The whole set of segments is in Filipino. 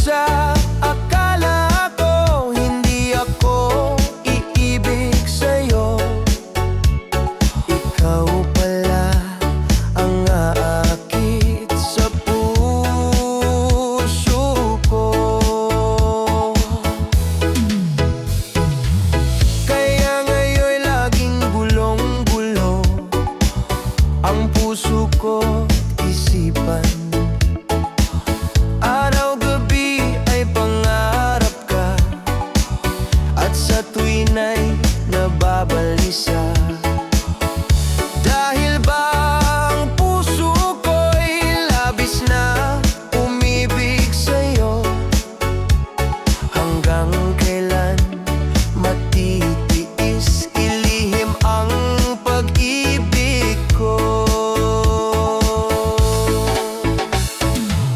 Sa akala ko hindi ako iibig sa'yo, ikaw pala ang aakit sa puso ko. Kaya ngayon'y laging gulong-gulo ang puso ko, isipan. Araw-gabi ay pangarap ka, at sa tuwin ay nababalisa. Dahil ba ang puso ko'y labis na umibig sa'yo? Hanggang kailan matitiis ilihim ang pag-ibig ko?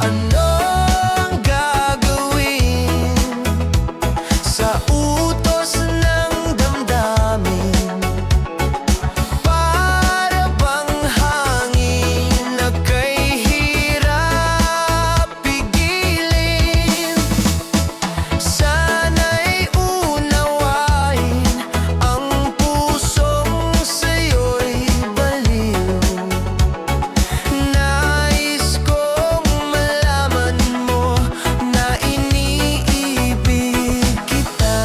Anong gagawin sa utos ng damdamin? Para bang hangin na kay hirap pigilin. Sana'y unawain ang pusong sa'yo'y baliw. Nais kong malaman mo na iniibig kita.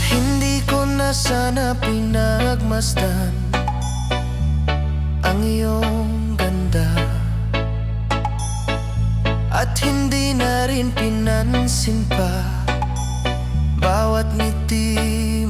Hindi ko na sana pinagmasdan ang iyong ganda, at hindi na rin pinansin pa bawat ngiti